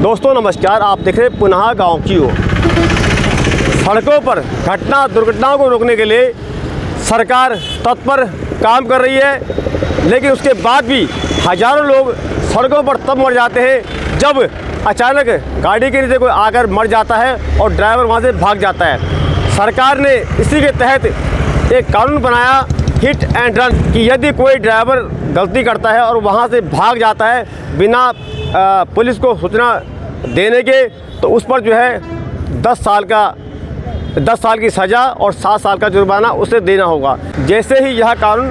दोस्तों नमस्कार, आप देख रहे हैं पुनः गांव की ओर। सड़कों पर दुर्घटनाओं को रोकने के लिए सरकार तत्पर काम कर रही है, लेकिन उसके बाद भी हजारों लोग सड़कों पर तब मर जाते हैं जब अचानक गाड़ी के नीचे कोई आकर मर जाता है और ड्राइवर वहां से भाग जाता है। सरकार ने इसी के तहत एक कानून बनाया, हिट एंड रन, कि यदि कोई ड्राइवर गलती करता है और वहां से भाग जाता है बिना पुलिस को सूचना देने के, तो उस पर जो है 10 साल की सज़ा और 7 साल का जुर्माना उसे देना होगा। जैसे ही यह कानून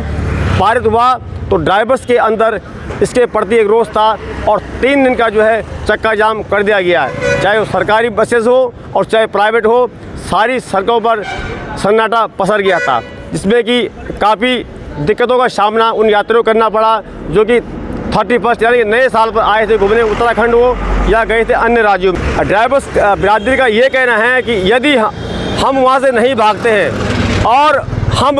पारित हुआ तो ड्राइवर्स के अंदर इसके प्रति एक रोष था और 3 दिन का जो है चक्का जाम कर दिया गया है। चाहे वो सरकारी बसेस हो और चाहे प्राइवेट हो, सारी सड़कों पर सन्नाटा पसर गया था, जिसमें कि काफ़ी दिक्कतों का सामना उन यात्रियों को करना पड़ा जो कि 31 यानी नए साल पर आए थे घूमने, उत्तराखंड हो या गए थे अन्य राज्यों में। ड्राइवर्स बिरादरी का ये कहना है कि यदि हम वहाँ से नहीं भागते हैं और हम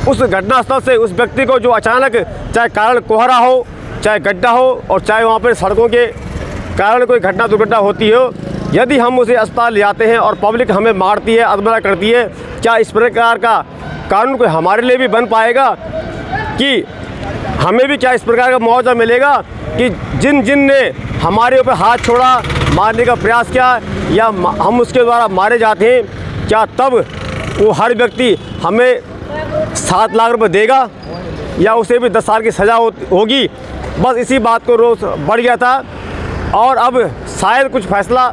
उस घटनास्थल से उस व्यक्ति को जो अचानक, चाहे कारण कोहरा हो, चाहे गड्ढा हो और चाहे वहाँ पर सड़कों के कारण कोई दुर्घटना होती हो, यदि हम उसे अस्पताल ले जाते हैं और पब्लिक हमें मारती है, अदमरा करती है, क्या इस प्रकार का कानून कोई हमारे लिए भी बन पाएगा? कि हमें भी क्या इस प्रकार का मुआवजा मिलेगा कि जिन ने हमारे ऊपर हाथ छोड़ा, मारने का प्रयास किया या हम उसके द्वारा मारे जाते हैं, क्या तब वो हर व्यक्ति हमें 7 लाख रुपए देगा या उसे भी 10 साल की सज़ा होगी? बस इसी बात को रोष बढ़ गया था और अब शायद कुछ फैसला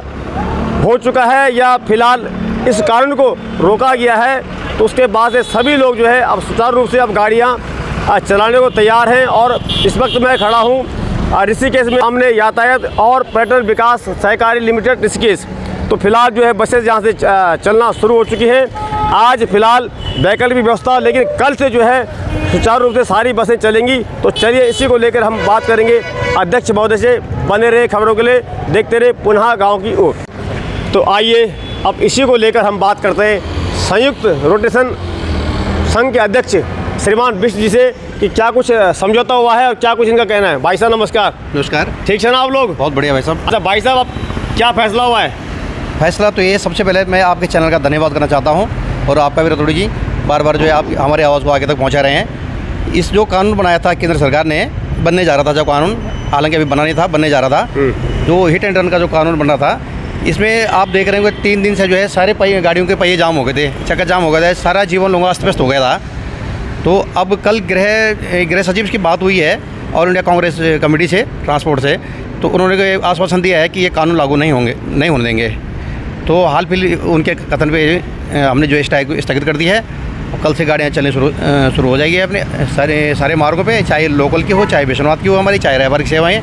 हो चुका है या फिलहाल इस कानून को रोका गया है। तो उसके बाद से सभी लोग जो है अब सुचारू रूप से अब गाड़ियाँ चलाने को तैयार हैं। और इस वक्त मैं खड़ा हूँ ऋषिकेश में, हमने यातायात और पर्यटन विकास सहकारी लिमिटेड ऋषिकेश। तो फिलहाल जो है बसेस यहाँ से चलना शुरू हो चुकी हैं। आज फिलहाल वैकल्पिक व्यवस्था, लेकिन कल से जो है सुचारू रूप से सारी बसें चलेंगी। तो चलिए इसी को लेकर हम बात करेंगे अध्यक्ष महोदय से। बने रहे खबरों के लिए, देखते रहे पुनः गाँव की ओर। तो आइए अब इसी को लेकर हम बात करते हैं संयुक्त रोटेशन संघ के अध्यक्ष श्रीमान बिष्ट जी से कि क्या कुछ समझौता हुआ है और क्या कुछ इनका कहना है। भाई साहब नमस्कार। नमस्कार। ठीक है ना आप लोग? बहुत बढ़िया भाई साहब। अच्छा भाई साहब, अब क्या फैसला हुआ है? फैसला तो ये, सबसे पहले मैं आपके चैनल का धन्यवाद करना चाहता हूँ और आपका भी रतौड़ी जी, बार बार जो है आप हमारी आवाज़ को आगे तक पहुँचा रहे हैं। इस जो कानून बनाया था केंद्र सरकार ने, बनने जा रहा था जो कानून, हालांकि अभी बना नहीं था, बनने जा रहा था, जो हिट एंड रन का जो कानून बन रहा था, इसमें आप देख रहे हैं 3 दिन से जो है सारे गाड़ियों के पहिए जाम हो गए थे, चक्का जाम हो गया था, सारा जीवन लोगों का अस्त व्यस्त हो गया था। तो अब कल गृह सचिव की बात हुई है ऑल इंडिया कांग्रेस कमेटी से, ट्रांसपोर्ट से, तो उन्होंने आश्वासन दिया है कि ये कानून लागू नहीं होने देंगे। तो हाल फिलहाल उनके कथन पे हमने जो स्ट्राइक स्थगित कर दी है। कल से गाड़ियाँ चलने शुरू हो जाएगी अपने सारे मार्गों पे, चाहे लोकल की हो, चाहे विश्वनाथ की हो, हमारी चाहे व्यापारिक सेवाएँ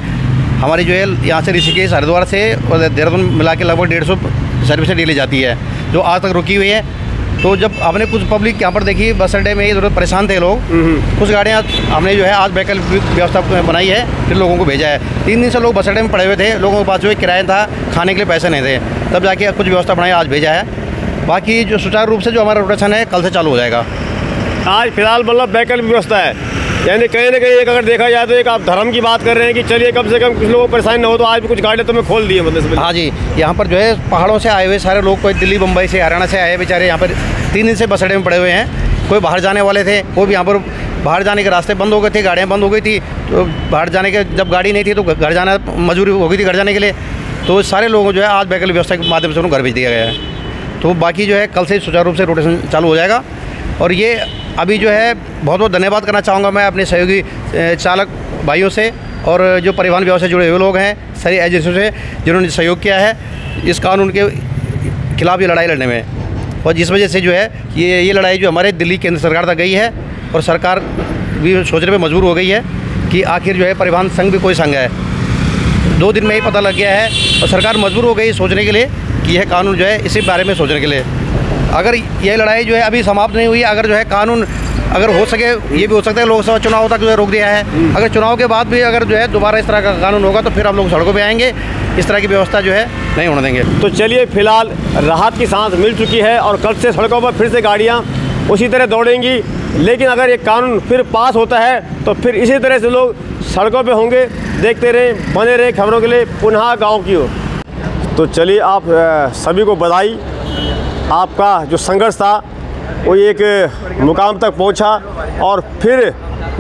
हमारी जो है यहाँ से ऋषिकेश, हरिद्वार से और देहरादून मिला के लगभग 150 सर्विसें डेली जाती है, जो आज तक रुकी हुई है। तो जब हमने कुछ पब्लिक यहाँ पर देखी, बस अड्डे में जरूरत परेशान थे लोग, कुछ गाड़ियाँ हमने जो है आज वैकल्पिक व्यवस्था बनाई है, फिर लोगों को भेजा है। 3 दिन से लोग बस अड्डे में पड़े हुए थे, लोगों के पास जो है किराया था, खाने के लिए पैसे नहीं थे, तब जाके कुछ व्यवस्था बनाई, आज भेजा है। बाकी जो सुचारू रूप से जो हमारा रोटेशन है कल से चालू हो जाएगा। आज फिलहाल मतलब वैकल्पिक व्यवस्था है, यानी कहीं ना कहीं एक अगर देखा जाए तो एक आप धर्म की बात कर रहे हैं कि चलिए कम से कम कुछ लोगों को परेशानी न हो, तो आज भी कुछ गाड़ियाँ तो मैं खोल दी है मतलब। हाँ जी, यहाँ पर जो है पहाड़ों से आए हुए सारे लोग, कोई दिल्ली, मुंबई से, हरियाणा से आए बेचारे यहाँ पर 3 दिन से बस अड्डे में पड़े हुए हैं। कोई बाहर जाने वाले थे, वो भी यहाँ पर बाहर जाने के रास्ते बंद हो गए थे, गाड़ियाँ बंद हो गई थी, तो बाहर जाने के जब गाड़ी नहीं थी तो घर जाना मजबूरी हो गई थी घर जाने के लिए। तो सारे लोगों जो है आज वैकल्पिक व्यवस्था के माध्यम से उन्हें घर भेज दिया गया है। तो बाकी जो है कल से सुचारू रूप से रोटेशन चालू हो जाएगा। और ये अभी जो है बहुत धन्यवाद करना चाहूँगा मैं अपने सहयोगी चालक भाइयों से और जो परिवहन व्यवस्था से जुड़े हुए लोग हैं, सारी एजेंसियों से जिन्होंने सहयोग किया है इस कानून के खिलाफ ये लड़ाई लड़ने में। और जिस वजह से जो है ये लड़ाई जो हमारे दिल्ली केंद्र सरकार तक गई है और सरकार भी सोचने पर मजबूर हो गई है कि आखिर जो है परिवहन संघ भी कोई संघ है। 2 दिन में ही पता लग गया है और सरकार मजबूर हो गई सोचने के लिए कि यह कानून जो है इसी बारे में सोचने के लिए। अगर यह लड़ाई जो है अभी समाप्त नहीं हुई, अगर जो है कानून अगर हो सके, ये भी हो सकता है लोकसभा चुनाव तक जो है रोक दिया है, अगर चुनाव के बाद भी अगर जो है दोबारा इस तरह का कानून होगा तो फिर हम लोग सड़कों पे आएंगे, इस तरह की व्यवस्था जो है नहीं होने देंगे। तो चलिए फिलहाल राहत की सांस मिल चुकी है और कल से सड़कों पर फिर से गाड़ियाँ उसी तरह दौड़ेंगी। लेकिन अगर ये कानून फिर पास होता है तो फिर इसी तरह से लोग सड़कों पे होंगे। देखते रहें, बने रहें खबरों के लिए पुनः गाँव की ओर। तो चलिए आप सभी को बधाई, आपका जो संघर्ष था वो एक मुकाम तक पहुंचा और फिर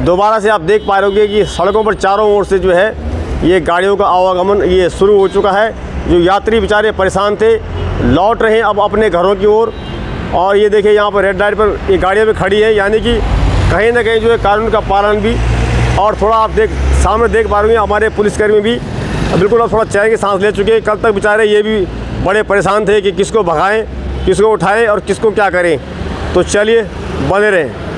दोबारा से आप देख पा रहे होंगे कि सड़कों पर चारों ओर से जो है ये गाड़ियों का आवागमन ये शुरू हो चुका है। जो यात्री बेचारे परेशान थे लौट रहे हैं अब अपने घरों की ओर। और ये देखिए यहाँ पर रेड लाइट पर ये गाड़ियाँ भी खड़ी हैं, यानी कि कहीं ना कहीं जो है कानून का पालन भी। और थोड़ा आप सामने देख पा रहे हैं हमारे पुलिसकर्मी भी बिल्कुल अब थोड़ा चैन की सांस ले चुके हैं। कल तक बेचारे ये भी बड़े परेशान थे कि किसको भगाएं, किसको उठाएं और किसको क्या करें। तो चलिए बने रहें।